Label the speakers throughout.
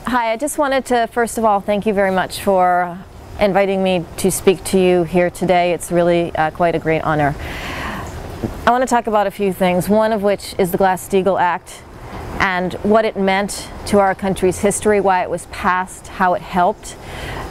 Speaker 1: Hi, I just wanted to first of all thank you very much for inviting me to speak to you here today. It's really quite a great honor. I want to talk about a few things, one of which is the Glass-Steagall Act and what it meant to our country's history, why it was passed, how it helped,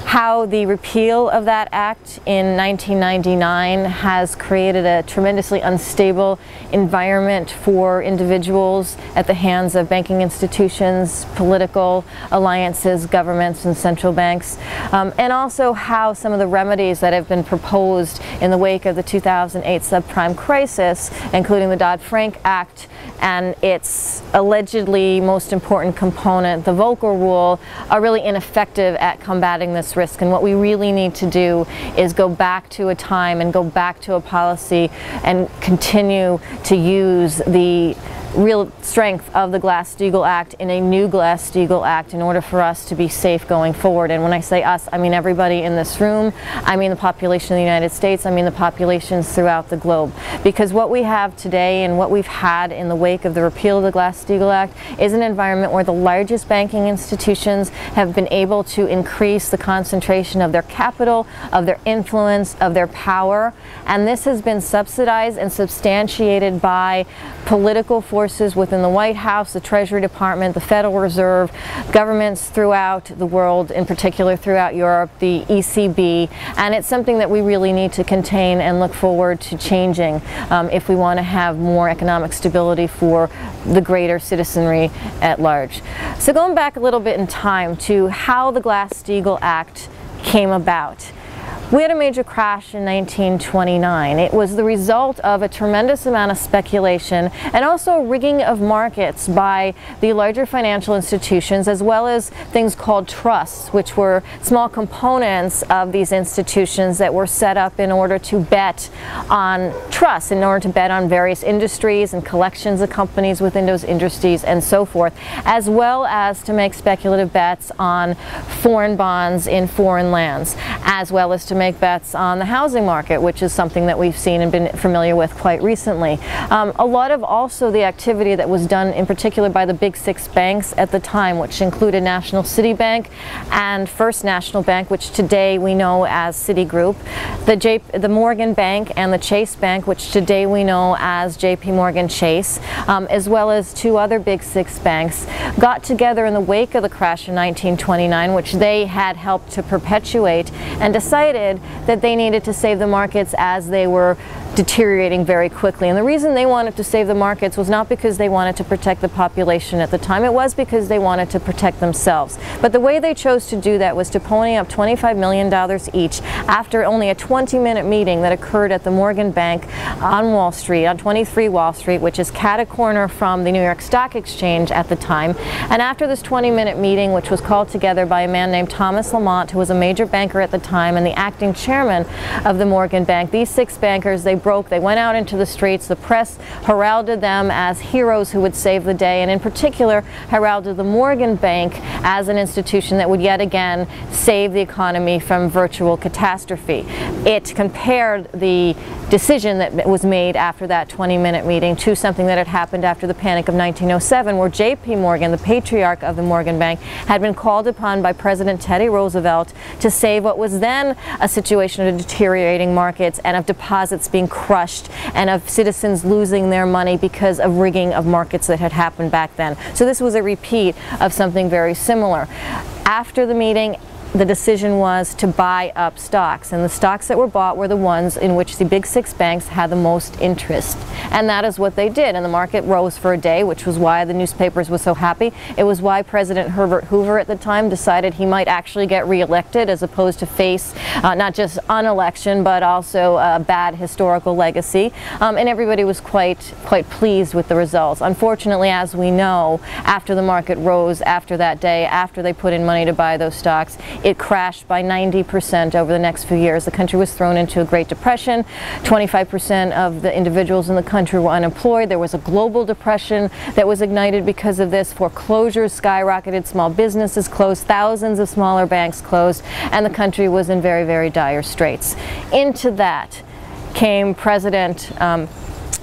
Speaker 1: how the repeal of that act in 1999 has created a tremendously unstable environment for individuals at the hands of banking institutions, political alliances, governments, and central banks, and also how some of the remedies that have been proposed in the wake of the 2008 subprime crisis, including the Dodd-Frank Act and its allegedly most important component, the Volcker Rule, are really ineffective at combating this risk. And what we really need to do is go back to a time and go back to a policy and continue to use the real strength of the Glass-Steagall Act in a new Glass-Steagall Act in order for us to be safe going forward. And when I say us, I mean everybody in this room, I mean the population of the United States, I mean the populations throughout the globe. Because what we have today and what we've had in the wake of the repeal of the Glass-Steagall Act is an environment where the largest banking institutions have been able to increase the concentration of their capital, of their influence, of their power. And this has been subsidized and substantiated by political forces within the White House, the Treasury Department, the Federal Reserve, governments throughout the world, in particular throughout Europe, the ECB, and it's something that we really need to contain and look forward to changing if we want to have more economic stability for the greater citizenry at large. So going back a little bit in time to how the Glass-Steagall Act came about. We had a major crash in 1929. It was the result of a tremendous amount of speculation and also rigging of markets by the larger financial institutions, as well as things called trusts, which were small components of these institutions that were set up in order to bet on trusts, in order to bet on various industries and collections of companies within those industries and so forth, as well as to make speculative bets on foreign bonds in foreign lands, as well as to make bets on the housing market, which is something that we've seen and been familiar with quite recently. A lot of also the activity that was done in particular by the big six banks at the time, which included National City Bank and First National Bank, which today we know as Citigroup, the Morgan Bank and the Chase Bank, which today we know as JP Morgan Chase, as well as two other big six banks, got together in the wake of the crash in 1929, which they had helped to perpetuate, and decided that they needed to save the markets as they were deteriorating very quickly. And the reason they wanted to save the markets was not because they wanted to protect the population at the time, it was because they wanted to protect themselves. But the way they chose to do that was to pony up $25 million each after only a 20-minute meeting that occurred at the Morgan Bank on Wall Street, on 23 Wall Street, which is cat-a-corner from the New York Stock Exchange at the time. And after this 20-minute meeting, which was called together by a man named Thomas Lamont, who was a major banker at the time and the acting chairman of the Morgan Bank, these six bankers, they went out into the streets. The press heralded them as heroes who would save the day, and in particular heralded the Morgan Bank as an institution that would yet again save the economy from virtual catastrophe. It compared the decision that was made after that 20-minute meeting to something that had happened after the Panic of 1907, where J.P. Morgan, the patriarch of the Morgan Bank, had been called upon by President Teddy Roosevelt to save what was then a situation of deteriorating markets and of deposits being crushed and of citizens losing their money because of rigging of markets that had happened back then. So this was a repeat of something very similar. After the meeting, the decision was to buy up stocks, and the stocks that were bought were the ones in which the big six banks had the most interest, and that is what they did. And the market rose for a day, which was why the newspapers were so happy. It was why President Herbert Hoover at the time decided he might actually get reelected as opposed to face not just unelection but also a bad historical legacy, and everybody was quite pleased with the results. Unfortunately, as we know, after the market rose after that day, after they put in money to buy those stocks, it crashed by 90% over the next few years. The country was thrown into a Great Depression. 25% of the individuals in the country were unemployed. There was a global depression that was ignited because of this. Foreclosures skyrocketed, small businesses closed, thousands of smaller banks closed, and the country was in very, very dire straits. Into that came President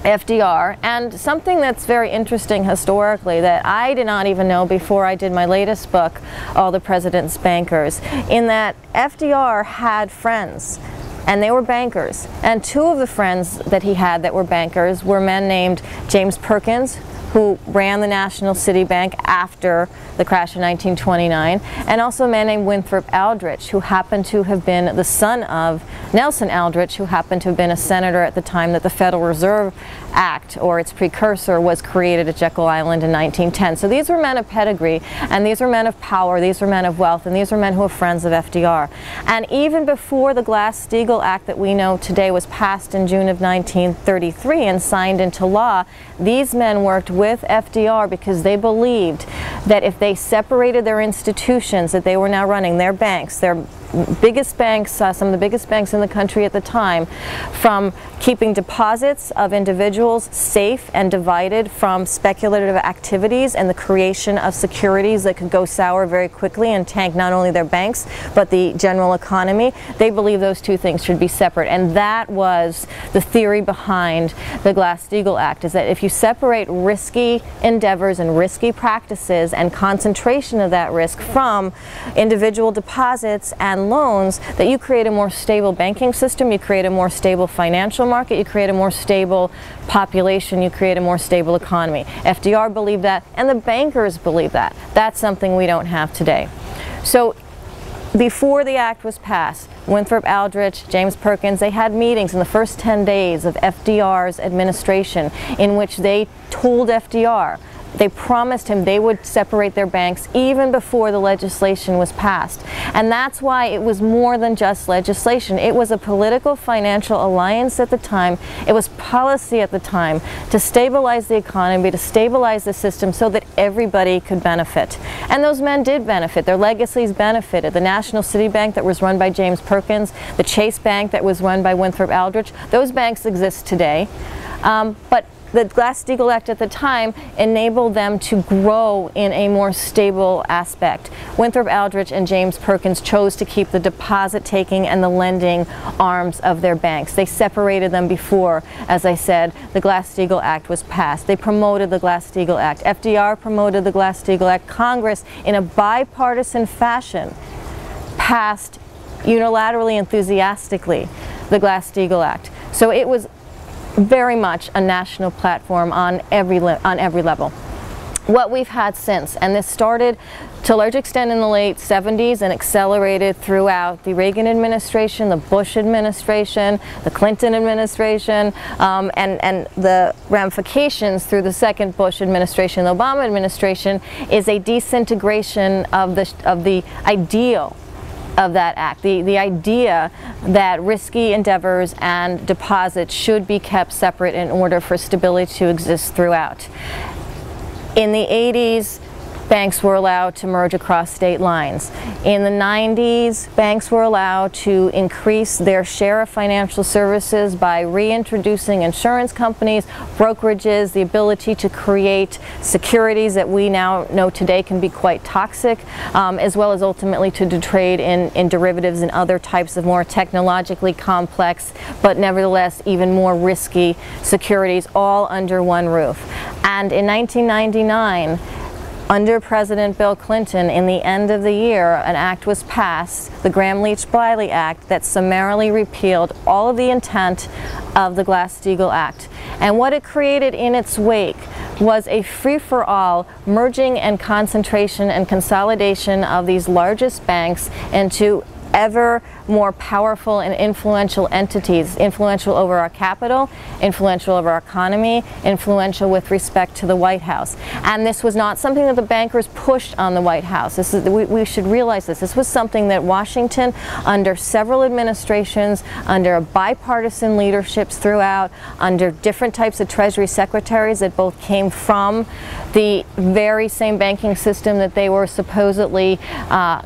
Speaker 1: FDR, and something that's very interesting historically that I did not even know before I did my latest book, All the President's Bankers, in that FDR had friends, and they were bankers. And two of the friends that he had that were bankers were men named James Perkins, who ran the National City Bank after the crash in 1929, and also a man named Winthrop Aldrich, who happened to have been the son of Nelson Aldrich, who happened to have been a senator at the time that the Federal Reserve Act, or its precursor, was created at Jekyll Island in 1910. So these were men of pedigree, and these were men of power, these were men of wealth, and these were men who were friends of FDR. And even before the Glass-Steagall Act that we know today was passed in June of 1933 and signed into law, these men worked with FDR because they believed that if they separated their institutions that they were now running, their banks, their biggest banks, some of the biggest banks in the country at the time, from keeping deposits of individuals safe and divided from speculative activities and the creation of securities that could go sour very quickly and tank not only their banks but the general economy. They believe those two things should be separate, and that was the theory behind the Glass-Steagall Act, is that if you separate risky endeavors and risky practices and concentration of that risk from individual deposits and loans, that you create a more stable banking system, you create a more stable financial market, you create a more stable population, you create a more stable economy. FDR believed that, and the bankers believe that. That's something we don't have today. So before the act was passed, Winthrop Aldrich, James Perkins, they had meetings in the first 10 days of FDR's administration in which they told FDR, they promised him they would separate their banks even before the legislation was passed. And that's why it was more than just legislation. It was a political financial alliance at the time. It was policy at the time to stabilize the economy, to stabilize the system so that everybody could benefit. And those men did benefit. Their legacies benefited. The National City Bank that was run by James Perkins, the Chase Bank that was run by Winthrop Aldrich, those banks exist today. But the Glass-Steagall Act at the time enabled them to grow in a more stable aspect. Winthrop Aldrich and James Perkins chose to keep the deposit-taking and the lending arms of their banks. They separated them before, as I said, the Glass-Steagall Act was passed. They promoted the Glass-Steagall Act. FDR promoted the Glass-Steagall Act. Congress, in a bipartisan fashion, passed unilaterally, enthusiastically, the Glass-Steagall Act. So it was very much a national platform on every level. What we've had since, and this started to a large extent in the late 70s and accelerated throughout the Reagan administration, the Bush administration, the Clinton administration, and the ramifications through the second Bush administration, the Obama administration, is a disintegration of the ideal of that act, the idea that risky endeavors and deposits should be kept separate in order for stability to exist throughout. In the 80s, banks were allowed to merge across state lines. In the 90s, banks were allowed to increase their share of financial services by reintroducing insurance companies, brokerages, the ability to create securities that we now know today can be quite toxic, as well as ultimately to trade in derivatives and other types of more technologically complex, but nevertheless even more risky securities, all under one roof. And in 1999, under President Bill Clinton, in the end of the year, an act was passed, the Gramm-Leach-Bliley Act, that summarily repealed all of the intent of the Glass-Steagall Act. And what it created in its wake was a free-for-all merging and concentration and consolidation of these largest banks into ever more powerful and influential entities, influential over our capital, influential over our economy, influential with respect to the White House. And this was not something that the bankers pushed on the White House. We should realize this. This was something that Washington, under several administrations, under bipartisan leaderships throughout, under different types of Treasury secretaries that both came from the very same banking system that they were supposedly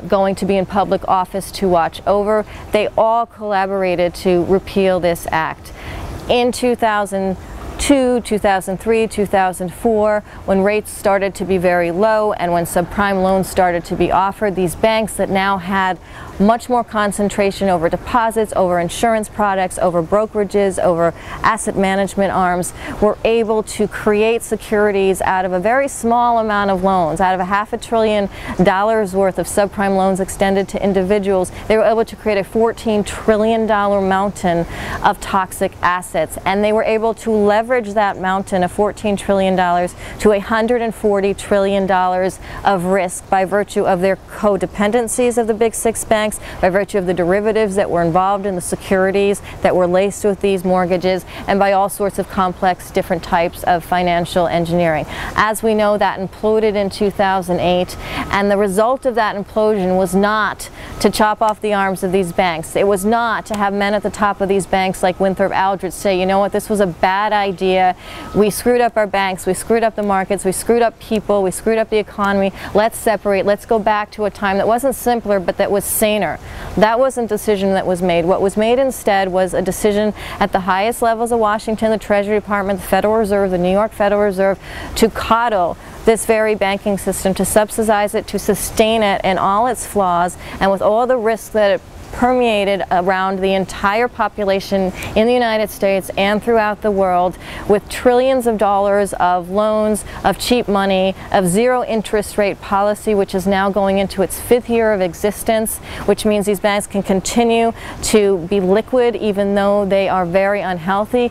Speaker 1: going to be in public office to watch over, they all collaborated to repeal this act. In 2000, 2002, 2003, 2004, when rates started to be very low and when subprime loans started to be offered, these banks that now had much more concentration over deposits, over insurance products, over brokerages, over asset management arms, were able to create securities out of a very small amount of loans, out of $500 billion worth of subprime loans extended to individuals. They were able to create a $14 trillion mountain of toxic assets, and they were able to leverage that mountain of $14 trillion to $140 trillion of risk by virtue of their codependencies of the big six banks, by virtue of the derivatives that were involved in the securities that were laced with these mortgages, and by all sorts of complex different types of financial engineering. As we know, that imploded in 2008, and the result of that implosion was not to chop off the arms of these banks. It was not to have men at the top of these banks like Winthrop Aldrich say, you know what, this was a bad idea. We screwed up our banks, we screwed up the markets, we screwed up people, we screwed up the economy. Let's separate, let's go back to a time that wasn't simpler but that was saner. That wasn't a decision that was made. What was made instead was a decision at the highest levels of Washington, the Treasury Department, the Federal Reserve, the New York Federal Reserve, to coddle this very banking system, to subsidize it, to sustain it in all its flaws and with all the risks that it permeated around the entire population in the United States and throughout the world, with trillions of dollars of loans, of cheap money, of zero interest rate policy, which is now going into its 5th year of existence, which means these banks can continue to be liquid even though they are very unhealthy.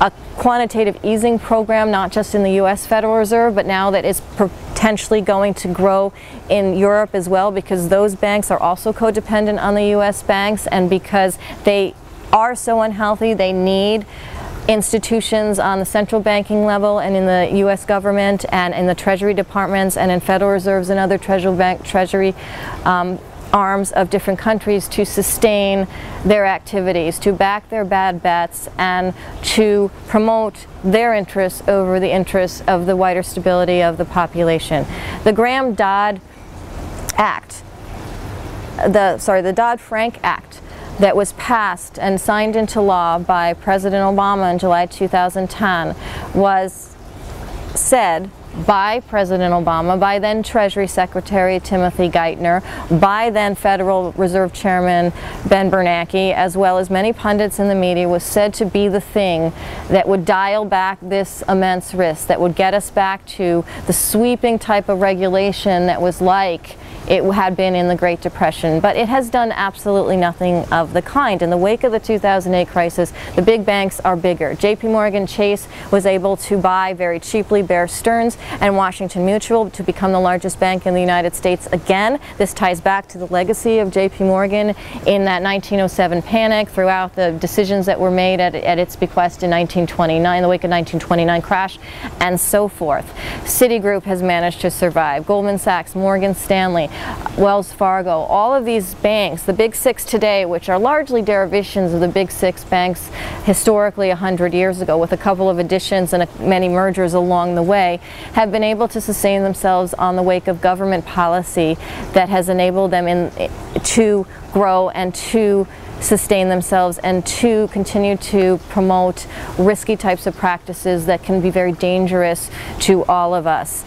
Speaker 1: A quantitative easing program, not just in the U.S. Federal Reserve, but now that is potentially going to grow in Europe as well, because those banks are also codependent on the U.S. banks, and because they are so unhealthy, they need institutions on the central banking level and in the U.S. government and in the Treasury departments and in Federal Reserves and other Treasury arms of different countries to sustain their activities, to back their bad bets, and to promote their interests over the interests of the wider stability of the population. The Graham-Dodd Act, the Dodd-Frank Act that was passed and signed into law by President Obama in July 2010 was said by President Obama, by then Treasury Secretary Timothy Geithner, by then Federal Reserve Chairman Ben Bernanke, as well as many pundits in the media, was said to be the thing that would dial back this immense risk, that would get us back to the sweeping type of regulation that was like it had been in the Great Depression. But it has done absolutely nothing of the kind. In the wake of the 2008 crisis, the big banks are bigger. JP Morgan Chase was able to buy very cheaply Bear Stearns and Washington Mutual to become the largest bank in the United States again. This ties back to the legacy of JP Morgan in that 1907 panic, throughout the decisions that were made at its bequest in 1929, the wake of 1929 crash, and so forth. Citigroup has managed to survive. Goldman Sachs, Morgan Stanley, Wells Fargo, all of these banks, the big six today, which are largely derivations of the big six banks historically 100 years ago, with a couple of additions and many mergers along the way, have been able to sustain themselves on the wake of government policy that has enabled them to grow and to sustain themselves and to continue to promote risky types of practices that can be very dangerous to all of us.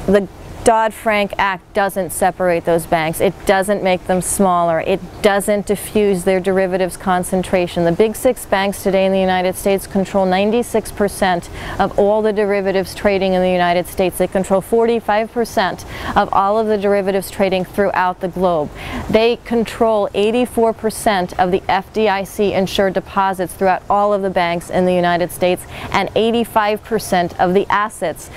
Speaker 1: The Dodd-Frank Act doesn't separate those banks. It doesn't make them smaller. It doesn't diffuse their derivatives concentration. The big six banks today in the United States control 96% of all the derivatives trading in the United States. They control 45% of all of the derivatives trading throughout the globe. They control 84% of the FDIC insured deposits throughout all of the banks in the United States, and 85% of the assets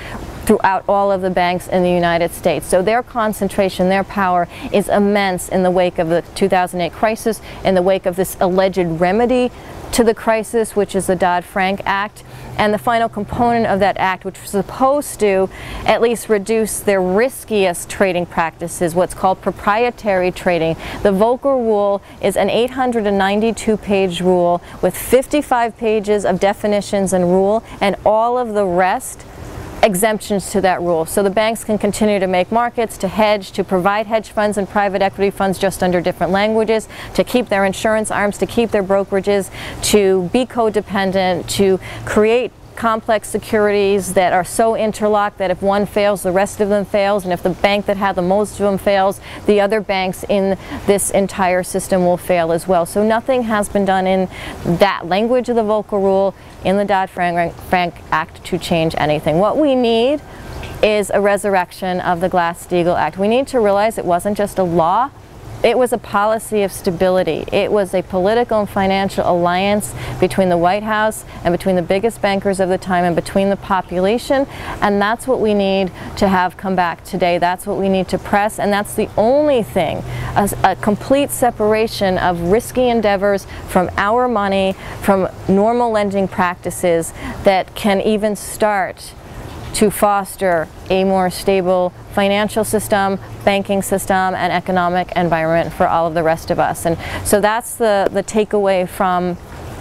Speaker 1: throughout all of the banks in the United States. So their concentration, their power is immense in the wake of the 2008 crisis, in the wake of this alleged remedy to the crisis, which is the Dodd-Frank Act, and the final component of that act, which was supposed to at least reduce their riskiest trading practices, what's called proprietary trading. The Volcker Rule is an 892-page rule with 55 pages of definitions and rule, and all of the rest exemptions to that rule. So the banks can continue to make markets, to hedge, to provide hedge funds and private equity funds just under different languages, to keep their insurance arms, to keep their brokerages, to be codependent, to create complex securities that are so interlocked that if one fails, the rest of them fails, and if the bank that had the most of them fails, the other banks in this entire system will fail as well. So nothing has been done in that language of the Volcker Rule in the Dodd-Frank Act to change anything. What we need is a resurrection of the Glass-Steagall Act. We need to realize it wasn't just a law, it was a policy of stability. It was a political and financial alliance between the White House and between the biggest bankers of the time and between the population, and that's what we need to have come back today. That's what we need to press, and that's the only thing, a complete separation of risky endeavors from our money, from normal lending practices that can even start to foster a more stable financial system, banking system, and economic environment for all of the rest of us. And so that's the takeaway from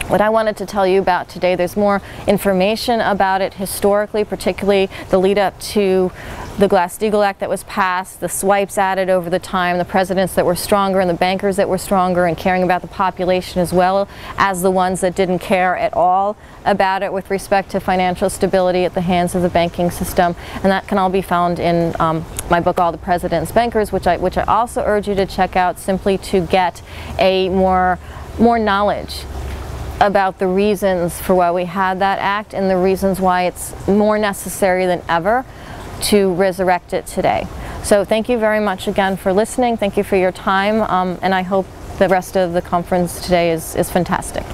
Speaker 1: what I wanted to tell you about today. There's more information about it historically, particularly the lead up to the Glass-Steagall Act that was passed, the swipes added over the time, the presidents that were stronger and the bankers that were stronger and caring about the population as well as the ones that didn't care at all about it with respect to financial stability at the hands of the banking system. And that can all be found in my book, All the President's Bankers, which I also urge you to check out simply to get a more knowledge about the reasons for why we had that act and the reasons why it's more necessary than ever to resurrect it today. So thank you very much again for listening. Thank you for your time, and I hope the rest of the conference today is fantastic.